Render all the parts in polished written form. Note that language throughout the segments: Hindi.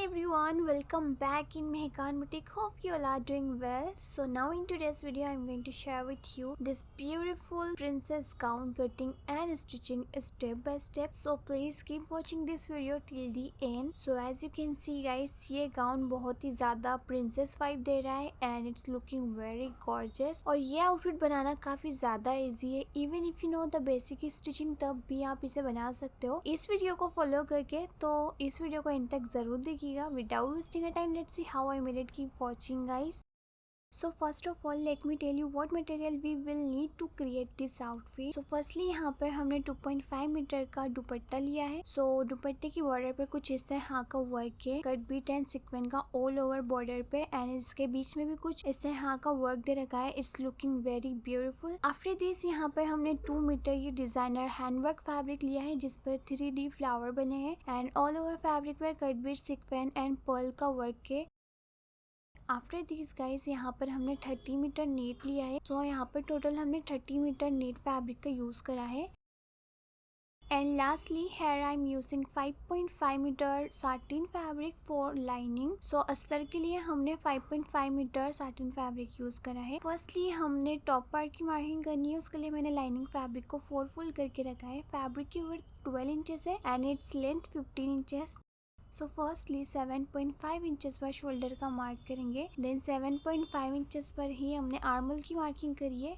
everyone, welcome back in Mehkan Boutique. Hope you all are doing well. So now in today's video I'm going to share with you this beautiful princess gown cutting and stitching step by step. So please keep watching this video till the end. So as you can see guys, ये gown बहुत ही ज़्यादा princess vibe दे रहा है and it's looking very gorgeous. और ये outfit बनाना काफ़ी ज़्यादा easy है. Even if you know the basic stitching तब भी आप इसे बना सकते हो. इस वीडियो को फॉलो करके तो इस वीडियो को एंड तक जरूर देखिएगा. Without wasting a time let's see how I made it. Keep watching guys. So first of all let me tell you what material we will need to create this outfit. So firstly यहाँ पे हमने 2.5 मीटर का दुपट्टा लिया है. So दुपट्टे की बॉर्डर पे कुछ इस तरह का वर्क है, कट बीट एंड सीक्वेंस का ऑल ओवर बॉर्डर पे, एंड इसके बीच में भी कुछ इस तरह का वर्क दे रखा है. It's looking very beautiful. After this यहाँ पे हमने 2 मीटर ये डिजाइनर हैंडवर्क फैब्रिक लिया है जिस पर 3D फ्लावर बने हैं एंड ऑल ओवर फैब्रिक पर cut bead sequence and pearl का वर्क है. आफ्टर दिस गाइस यहाँ पर हमने 30 मीटर नेट लिया है. तो यहाँ पर टोटल हमने 30 मीटर नेट फैब्रिक का यूज करा है. And lastly here I am using 5.5 metre satin fabric for lining. So अस्तर के लिए हमने 5.5 मीटर साटिन फैब्रिक यूज करा है. फर्स्टली हमने टॉप पार्ट की मार्किंग करनी है. उसके लिए मैंने लाइनिंग फैब्रिक को 4 फोल्ड करके रखा है. फैब्रिक की वर्थ 12 इंचेस है and its length 15 inches. So firstly 7.5 inches पर शोल्डर का मार्क करेंगे. देन 7.5 इंचेस पर ही हमने आर्मल की मार्किंग करी है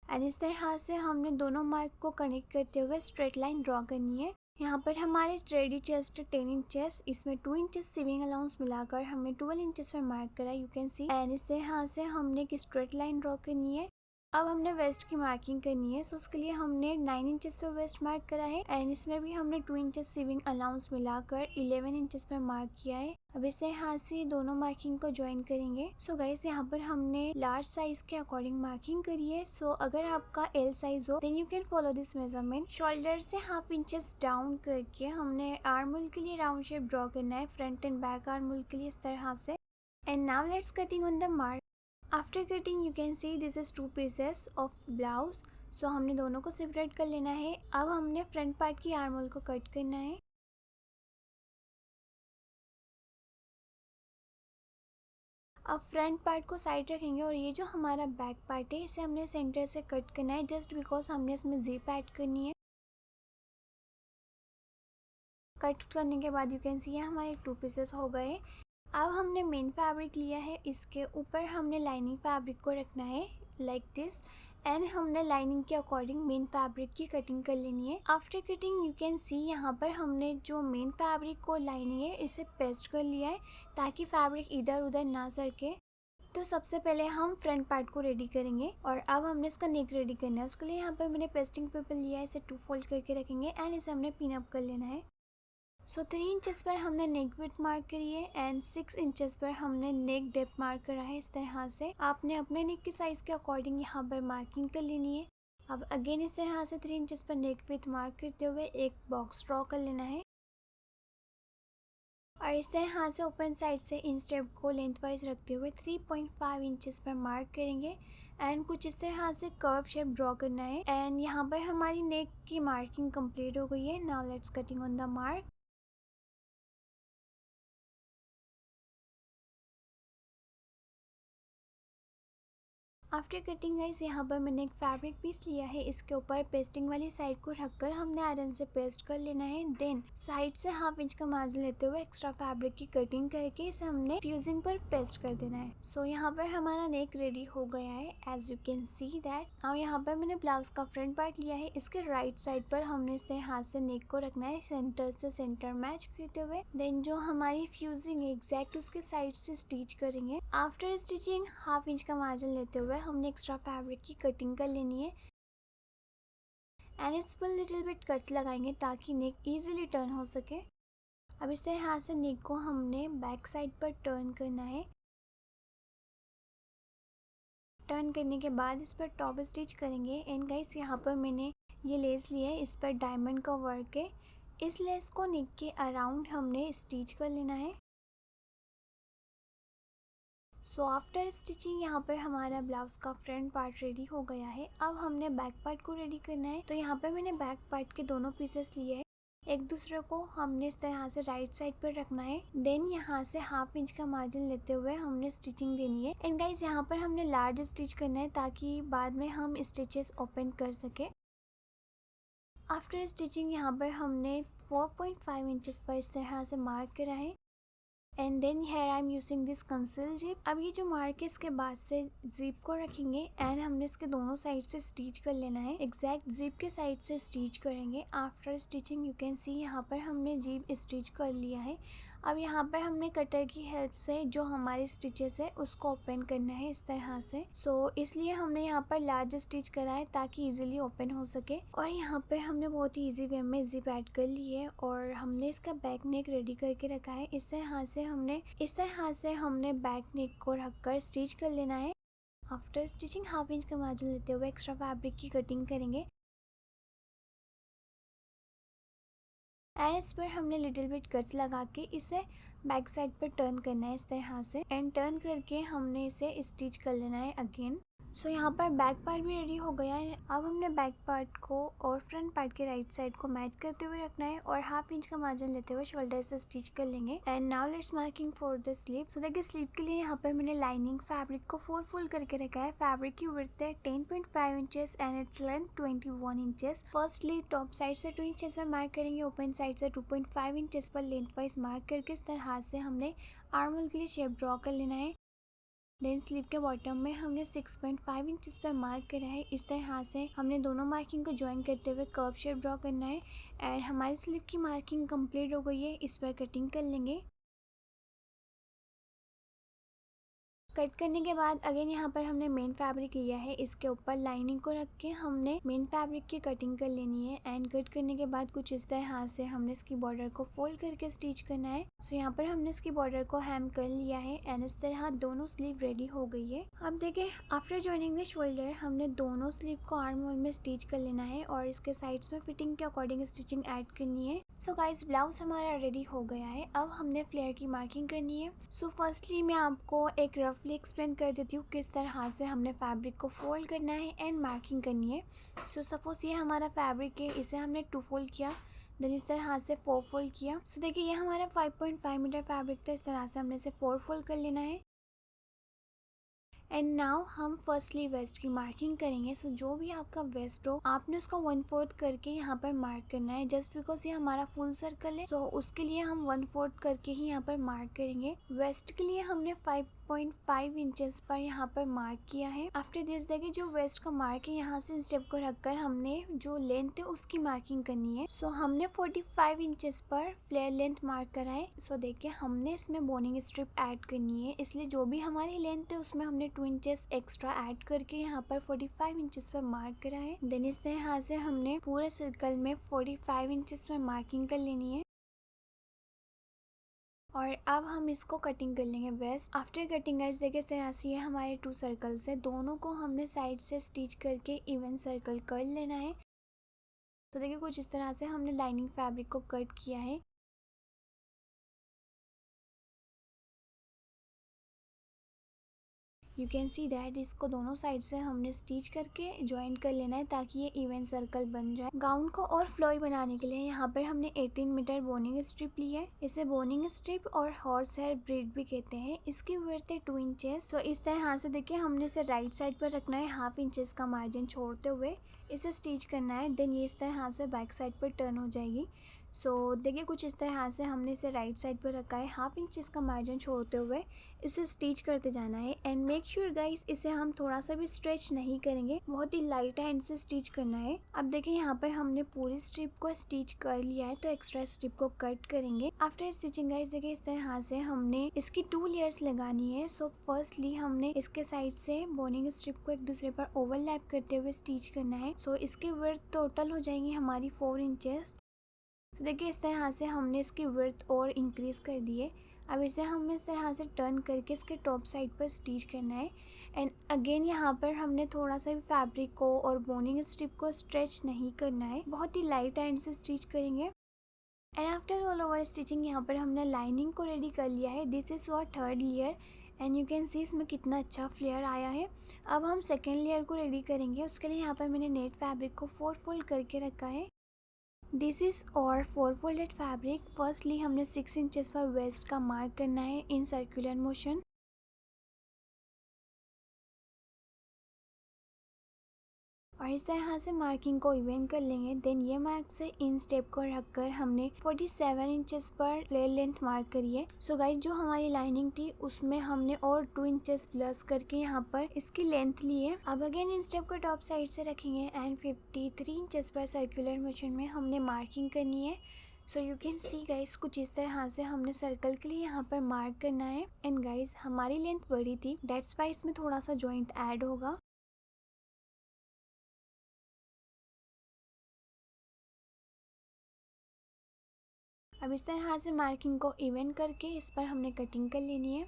एंड इस तरह से हमने दोनों मार्क को कनेक्ट करते हुए स्ट्रेट लाइन ड्रॉ करनी है. यहाँ पर हमारे रेडी चेस्ट 10 इंचेस, इसमें 2 इंचेस सीविंग अलाउंस मिलाकर हमने 12 इंचेस पर मार्क करा. You can C. एंड इस तरह से हमने एक स्ट्रेट लाइन ड्रॉ करनी है. अब हमने वेस्ट की मार्किंग करनी है. सो उसके लिए हमने 9 इंचेस पर वेस्ट मार्क करा है एंड इसमें भी हमने 2 इंचेस सीविंग अलाउंस मिलाकर 11 इंचेस पर मार्क किया है. अब इसे हाथ से दोनों मार्किंग को ज्वाइन करेंगे. सो गाइस यहाँ पर हमने लार्ज साइज के अकॉर्डिंग मार्किंग करी है. सो अगर आपका एल साइज हो then you can follow this measurement. Shoulder से हाफ इंचेस डाउन करके हमने आर्म होल के लिए राउंड शेप ड्रॉ करना है, front and back armhole के लिए इस तरह से. And now let's cutting on the mark. After cutting you can see this is 2 pieces of blouse. So हमने दोनों को सेपरेट कर लेना है. अब हमने फ्रंट पार्ट की आर्म होल को कट करना है. अब फ्रंट पार्ट को साइड रखेंगे और ये जो हमारा बैक पार्ट है इसे हमने सेंटर से कट करना है जस्ट बिकॉज हमने इसमें जिप ऐड करनी है. कट करने के बाद यू कैन सी हमारे 2 पीसेस हो गए. अब हमने मेन फैब्रिक लिया है, इसके ऊपर हमने लाइनिंग फैब्रिक को रखना है लाइक दिस एंड हमने लाइनिंग के अकॉर्डिंग मेन फैब्रिक की कटिंग कर लेनी है. आफ्टर कटिंग यू कैन सी यहाँ पर हमने जो मेन फैब्रिक को लाइनिंग है इसे पेस्ट कर लिया है ताकि फैब्रिक इधर उधर ना सरके. तो सबसे पहले हम फ्रंट पार्ट को रेडी करेंगे और अब हमने इसका नेक रेडी करना है. उसके लिए यहाँ पर मैंने पेस्टिंग पेपर लिया है, इसे 2 फोल्ड करके रखेंगे एंड इसे हमने पिन अप कर लेना है. सो 3 इंचेस पर हमने नेक विड्थ मार्क करी है एंड 6 इंचेस पर हमने नेक डेप्थ मार्क करा है. इस तरह से आपने अपने नेक के साइज के अकॉर्डिंग यहाँ पर मार्किंग कर लेनी है. अब अगेन इस तरह से 3 इंचेस पर नेक विड्थ मार्क करते हुए एक बॉक्स ड्रॉ कर लेना है और इस तरह से ओपन साइड से इन स्टेप को लेंथ वाइज रखते हुए 3.5 इंचेस पर मार्क करेंगे एंड कुछ इस तरह से कर्व शेप ड्रॉ करना है. एंड यहाँ पर हमारी नेक की मार्किंग कंप्लीट हो गई है. Now let's cutting on the mark. After cutting guys यहाँ पर मैंने एक फैब्रिक पीस लिया है, इसके ऊपर पेस्टिंग वाली साइड को रखकर हमने आयरन से पेस्ट कर लेना है. देन साइड से हाफ इंच का मार्जिन लेते हुए एक्स्ट्रा फैब्रिक की कटिंग करके इसे हमने फ्यूजिंग पर पेस्ट कर देना है. सो यहाँ पर हमारा नेक रेडी हो गया है as you can see that. अब यहाँ पर मैंने ब्लाउज का फ्रंट पार्ट लिया है, इसके राइट साइड पर हमने इसे हाथ से नेक को रखना है सेंटर से सेंटर मैच करते हुए. देन जो हमारी फ्यूजिंग है एग्जैक्ट उसके साइड से स्टिच करेंगे. आफ्टर स्टिचिंग हाफ इंच का मार्जिन लेते हुए हमने एक्स्ट्रा फैब्रिक की कटिंग कर लेनी है एंड इस पर लिटिल बिट कट्स लगाएंगे ताकि नेक इजीली टर्न हो सके. अब इस तरह से नेक को हमने बैक साइड पर टर्न करना है. टर्न करने के बाद इस पर टॉप स्टिच करेंगे. एंड गाइस यहाँ पर मैंने ये लेस लिया है, इस पर डायमंड का वर्क है. इस लेस को नेक के अराउंड हमने स्टिच कर लेना है. सो आफ्टर स्टिचिंग यहाँ पर हमारा ब्लाउज का फ्रंट पार्ट रेडी हो गया है. अब हमने बैक पार्ट को रेडी करना है. तो यहाँ पर मैंने बैक पार्ट के दोनों पीसेस लिए हैं. एक दूसरे को हमने इस तरह से राइट साइड पर रखना है। देन यहाँ से हाफ इंच का मार्जिन लेते हुए हमने स्टिचिंग देनी है। एंड गाइस यहाँ पर हमने लार्ज स्टिच करना है ताकि बाद में हम स्टिचेस ओपन कर सके। आफ्टर स्टिचिंग यहाँ पर हमने 4.5 इंचेस पर इस तरह से मार्क करा है। And then here I am using this conceal zip. अब ये जो मार्क है इसके बाद से जिप को रखेंगे एंड हमने इसके दोनों साइड से स्टिच कर लेना है। एग्जैक्ट जिप के साइड से स्टिच करेंगे। आफ्टर स्टिचिंग यू कैन सी यहाँ पर हमने जिप स्टिच कर लिया है। अब यहाँ पर हमने कटर की हेल्प से जो हमारे स्टिचेस है उसको ओपन करना है इस तरह से। इसलिए हमने यहाँ पर लार्ज स्टिच करा है ताकि इजीली ओपन हो सके। और यहाँ पर हमने बहुत ही इजी वे में जिप ऐड कर ली है और हमने इसका बैक नेक रेडी करके रखा है। इस तरह से हमने बैक नेक को रखकर स्टिच कर लेना है। आफ्टर स्टिचिंग हाफ इंच का मार्जिन लेते हुए एक्स्ट्रा फैब्रिक की कटिंग करेंगे एंड इस पर हमने लिटिल बिट कट्स लगा के इसे बैक साइड पर टर्न करना है इस तरह से। एंड टर्न करके हमने इसे स्टिच कर लेना है अगेन। यहाँ पर बैक पार्ट भी रेडी हो गया है। अब हमने बैक पार्ट को और फ्रंट पार्ट के राइट साइड को मैच करते हुए रखना है और हाफ इंच का मार्जिन लेते हुए शोल्डर से स्टिच कर लेंगे। And now let's marking for the sleeve. देखिए स्लीव के लिए यहाँ पर मैंने लाइनिंग फैब्रिक को 4 फोल्ड करके रखा है। फैब्रिक की विड्थ है 10.5 inches and its length 21 inches. Firstly top side से 2 इंचेस पर मार्क करेंगे, ओपन साइड से 2.5 इंचेस पर लेंथ वाइज मार्क करके इस तरह से हमने आर्म होल के लिए शेप ड्रॉ कर लेना है। देन स्लीव के बॉटम में हमने 6.5 इंचेस पर मार्क करा है। इस तरह से हमने दोनों मार्किंग को ज्वाइन करते हुए कर्व शेप ड्रॉ करना है। एंड हमारी स्लीव की मार्किंग कंप्लीट हो गई है। इस पर कटिंग कर लेंगे। कट करने के बाद अगेन यहाँ पर हमने मेन फैब्रिक लिया है, इसके ऊपर लाइनिंग को रख के हमने मेन फैब्रिक की कटिंग कर लेनी है। एंड कट करने के बाद कुछ इस तरह से हमने इसकी बॉर्डर को फोल्ड करके स्टिच करना है। यहाँ पर हमने इसकी बॉर्डर को हेम कर लिया है एंड इस तरह दोनों स्लीव रेडी हो गई है। अब देखिए आफ्टर ज्वाइनिंग द शोल्डर हमने दोनों स्लीव को आर्म होल में स्टिच कर लेना है और इसके साइड्स में फिटिंग के अकॉर्डिंग स्टिचिंग ऐड करनी है। गाइस ब्लाउज हमारा रेडी हो गया है। अब हमने फ्लेयर की मार्किंग करनी है। फर्स्टली मैं आपको एक रफली एक्सप्लेन कर देती हूँ किस तरह से हमने फैब्रिक को फोल्ड करना है एंड मार्किंग करनी है। सपोज ये हमारा फैब्रिक है, इसे हमने 2 फोल्ड किया, देन इस तरह से 4 फोल्ड किया। देखिए ये हमारा 5.5 मीटर फैब्रिक था, इस तरह से हमने इसे 4 फोल्ड कर लेना है। एंड नाउ हम फर्स्टली वेस्ट की मार्किंग करेंगे। जो भी आपका वेस्ट हो आपने उसका 1/4 करके यहाँ पर मार्क करना है। जस्ट बिकॉज ये हमारा फुल सर्कल है उसके लिए हम 1/4 करके ही यहाँ पर मार्क करेंगे। वेस्ट के लिए हमने 5.5 इंचेस पर यहाँ पर मार्क किया है। आफ्टर दिस देखिए जो वेस्ट का मार्क है यहाँ से स्टेप को रखकर हमने जो लेंथ है उसकी मार्किंग करनी है। हमने 45 इंचेस पर फ्लेयर लेंथ मार्क करा है। देखिए हमने इसमें बोनिंग स्ट्रिप ऐड करनी है, इसलिए जो भी हमारी लेंथ है उसमें हमने 2 इंचेस एक्स्ट्रा ऐड करके यहाँ पर 45 इंचेस पर मार्क करा है। देन इस तरह से हमने पूरे सर्कल में 45 इंचेस पर मार्किंग कर लेनी है और अब हम इसको कटिंग कर लेंगे वेस्ट। आफ्टर कटिंग गाइस देखिए इस तरह से ये हमारे 2 सर्कल्स है, दोनों को हमने साइड से स्टिच करके इवन सर्कल कर लेना है। देखिए कुछ इस तरह से हमने लाइनिंग फैब्रिक को कट किया है। यू कैन सी दैट इसको दोनों साइड से हमने स्टिच करके ज्वाइन कर लेना है ताकि ये इवन सर्कल बन जाए। गाउन को और फ्लोई बनाने के लिए यहाँ पर हमने 18 मीटर बोनिंग स्ट्रिप ली है। इसे बोनिंग स्ट्रिप और हॉर्स हेयर ब्रेड भी कहते हैं। इसकी विड्थ है 2 इंचेस। इस तरह से देखिए हमने इसे राइट साइड पर रखना है, हाफ इंचेस का मार्जिन छोड़ते हुए इसे स्टिच करना है। देन ये इस तरह से बैक साइड पर टर्न हो जाएगी। देखिए कुछ इस तरह से हमने इसे राइट साइड पर रखा है, हाफ इंचेस का मार्जिन छोड़ते हुए इसे स्टिच करते जाना है। एंड मेक श्योर गाइस इसे हम थोड़ा सा भी स्ट्रेच नहीं करेंगे, बहुत ही लाइट हैंड से स्टिच करना है। अब देखिए यहाँ पर हमने पूरी स्ट्रिप को स्टिच कर लिया है, तो एक्स्ट्रा स्ट्रिप को कट करेंगे। आफ्टर स्टिचिंग गाइस देखिए इस तरह से हमने इसकी 2 लेयर्स लगानी है। फर्स्टली हमने इसके साइड से बोनिंग स्ट्रिप को एक दूसरे पर ओवरलैप करते हुए स्टिच करना है। इसकी विड्थ टोटल हो जाएंगी हमारी 4 इंचेस। देखिए इस तरह से हमने इसकी विड्थ और इंक्रीज कर दी है। अब इसे हमने इस तरह से टर्न करके इसके टॉप साइड पर स्टिच करना है। एंड अगेन यहाँ पर हमने थोड़ा सा भी फैब्रिक को और बोनिंग स्ट्रिप को स्ट्रेच नहीं करना है, बहुत ही लाइट हैंड से स्टिच करेंगे। And after all over stitching यहाँ पर हमने लाइनिंग को रेडी कर लिया है। This is our third layer and you can see इसमें कितना अच्छा फ्लेयर आया है। अब हम सेकेंड लेयर को रेडी करेंगे। उसके लिए यहाँ पर मैंने नेट फैब्रिक को 4 फोल्ड करके रखा है। दिस इज़ और 4 फोल्डेड फैब्रिक। फर्स्टली हमने 6 इंचेस पर वेस्ट का मार्क करना है इन सर्कुलर मोशन। और इस तरह से मार्किंग को इवन कर लेंगे। देन ये मार्क से इन स्टेप को रखकर हमने 47 इंचेस पर फ्लेयर लेंथ मार्क करी है। सो गाइस, जो हमारी लाइनिंग थी उसमें हमने और 2 इंचेस प्लस करके यहाँ पर इसकी लेंथ ली है। अब अगेन इन स्टेप को टॉप साइड से रखेंगे एंड 53 इंचेस पर सर्कुलर मोशन में हमने मार्किंग करनी है। So you can see guys, कुछ इस तरह से हमने सर्कल के लिए यहाँ पर मार्क करना है। एंड गाइस, हमारी लेंथ बड़ी थी, दैट्स वाई इसमें थोड़ा सा जॉइंट ऐड होगा। अब इस तरह से मार्किंग को इवन करके इस पर हमने कटिंग कर लेनी है।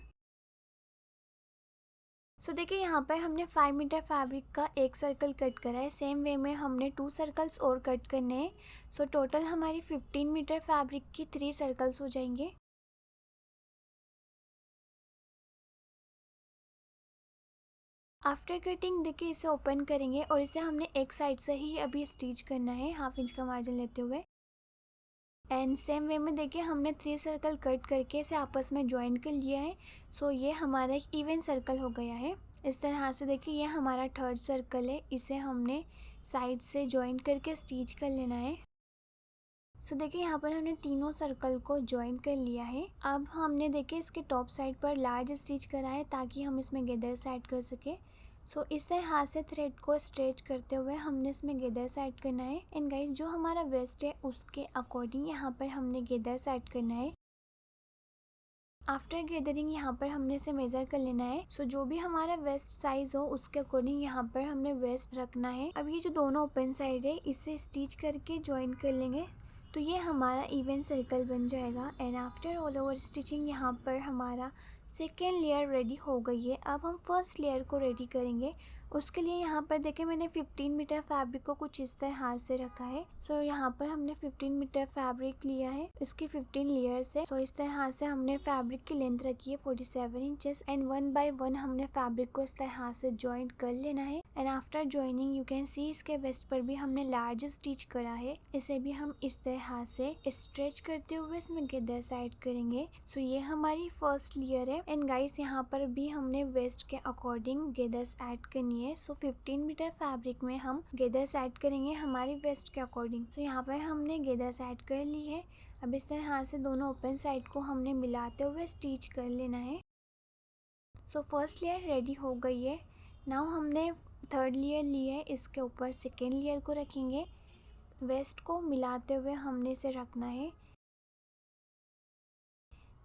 सो देखिए, यहाँ पर हमने 5 मीटर फैब्रिक का एक सर्कल कट करा है। सेम वे में हमने 2 सर्कल्स और कट करने हैं। सो टोटल हमारी 15 मीटर फैब्रिक की 3 सर्कल्स हो जाएंगे। आफ्टर कटिंग देखिए, इसे ओपन करेंगे और इसे हमने एक साइड से ही अभी स्टिच करना है, 1/2 इंच का मार्जिन लेते हुए। एंड सेम वे में देखिए, हमने 3 सर्कल कट करके इसे आपस में ज्वाइन कर लिया है। सो ये हमारा एक इवन सर्कल हो गया है। इस तरह से देखिए, ये हमारा थर्ड सर्कल है, इसे हमने साइड से ज्वाइन करके स्टिच कर लेना है। सो देखिए, यहाँ पर हमने तीनों सर्कल को ज्वाइन कर लिया है। अब हमने देखिए इसके टॉप साइड पर लार्ज स्टिच करा है ताकि हम इसमें गेदर्स ऐड कर सके। सो इस तरह से थ्रेड को स्ट्रेच करते हुए हमने इसमें गेदर्स ऐड करना है। एंड गाइस, जो हमारा वेस्ट है उसके अकॉर्डिंग यहाँ पर हमने गेदर्स ऐड करना है। आफ्टर गैदरिंग यहाँ पर हमने इसे मेजर कर लेना है। सो जो भी हमारा वेस्ट साइज हो उसके अकॉर्डिंग यहाँ पर हमने वेस्ट रखना है। अब ये जो दोनों ओपन साइड है इसे स्टिच करके ज्वाइन कर लेंगे तो ये हमारा इवन सर्कल बन जाएगा। And after all over stitching यहाँ पर हमारा सेकेंड लेयर रेडी हो गई है। अब हम फर्स्ट लेयर को रेडी करेंगे। उसके लिए यहाँ पर देखें, मैंने 15 मीटर फैब्रिक को कुछ इस तरह हाथ से रखा है। सो यहाँ पर हमने 15 मीटर फैब्रिक लिया है, इसकी 15 लेयर्स है। सो इस तरह से हमने फैब्रिक की लेंथ रखी है 47 इंचेस। एंड 1 बाय 1 हमने फैब्रिक को इस तरह से ज्वाइन कर लेना है। And after joining you can सी इसके वेस्ट पर भी हमने लार्ज स्टिच करा है। इसे भी हम इस तरह से स्ट्रेच करते हुए इसमें गेदर्स ऐड करेंगे। सो ये हमारी फर्स्ट लेयर है। एंड गाइस, यहाँ पर भी हमने वेस्ट के अकॉर्डिंग गेदर्स ऐड करनी है। सो 15 मीटर फैब्रिक में हम गेदर्स ऐड करेंगे हमारी वेस्ट के अकॉर्डिंग। सो यहाँ पर हमने गेदर्स ऐड कर ली है। अब इस तरह से दोनों ओपन साइड को हमने मिलाते हुए स्टिच कर लेना है। सो फर्स्ट लेयर रेडी हो गई है। नाउ हमने थर्ड लेयर ली है, इसके ऊपर सेकेंड लेयर को रखेंगे। वेस्ट को मिलाते हुए हमने इसे रखना है।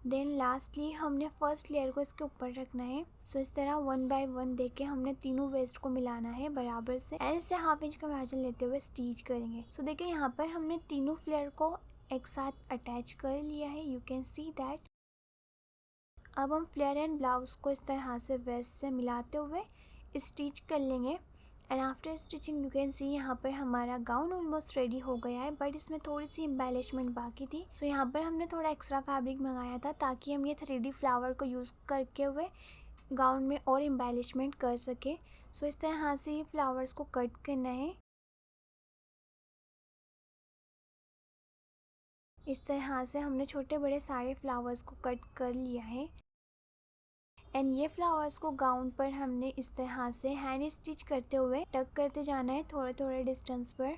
देन लास्टली हमने फर्स्ट लेयर को इसके ऊपर रखना है। सो इस तरह 1 बाय 1 देके हमने तीनों वेस्ट को मिलाना है बराबर से एंड इसे 1/2 इंच का मार्जिन लेते हुए स्टिच करेंगे। सो देखिए, यहाँ पर हमने तीनों फ्लेयर को एक साथ अटैच कर लिया है, यू कैन सी दैट। अब हम फ्लेयर एंड ब्लाउज को इस तरह से वेस्ट से मिलाते हुए स्टिच कर लेंगे। And after stitching you can सी यहाँ पर हमारा गाउन ऑलमोस्ट रेडी हो गया है, बट इसमें थोड़ी सी एम्बेलिशमेंट बाकी थी। सो यहाँ पर हमने थोड़ा एक्स्ट्रा फैब्रिक मंगाया था ताकि हम ये 3D फ्लावर को यूज़ करके हुए गाउन में और एम्बेलिशमेंट कर सके। सो इस तरह से ये फ्लावर्स को कट करना है। इस तरह से हमने छोटे बड़े सारे फ्लावर्स को कट कर लिया है। एंड ये फ्लावर्स को गाउन पर हमने इस तरह से हैंड स्टिच करते हुए टक करते जाना है थोड़े थोड़े डिस्टेंस पर।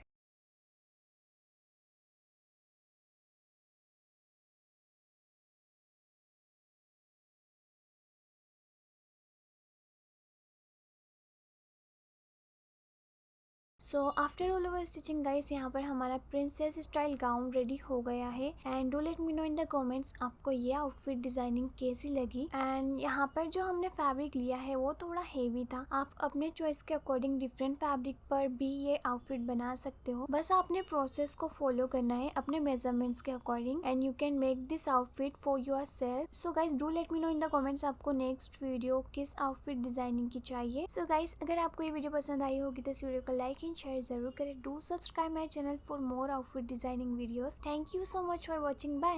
So after all over stitching guys, यहाँ पर हमारा प्रिंसेस स्टाइल गाउन रेडी हो गया है। And do let me know in the comments आपको ये आउटफिट डिजाइनिंग कैसी लगी। एंड यहाँ पर जो हमने फैब्रिक लिया है वो थोड़ा हेवी था। आप अपने चॉइस के अकॉर्डिंग डिफरेंट फैब्रिक पर भी ये आउटफिट बना सकते हो, बस आपने प्रोसेस को फॉलो करना है अपने मेजरमेंट्स के according and you can make this outfit for your self. So guys, do let me know in the comments आपको नेक्स्ट वीडियो किस आउटफिट डिजाइनिंग की चाहिए। सो गाइस, अगर आपको ये वीडियो पसंद आई होगी तो इस वीडियो को लाइक एंड शेयर जरूर करें। Do subscribe my channel for more outfit designing videos. Thank you so much for watching. Bye.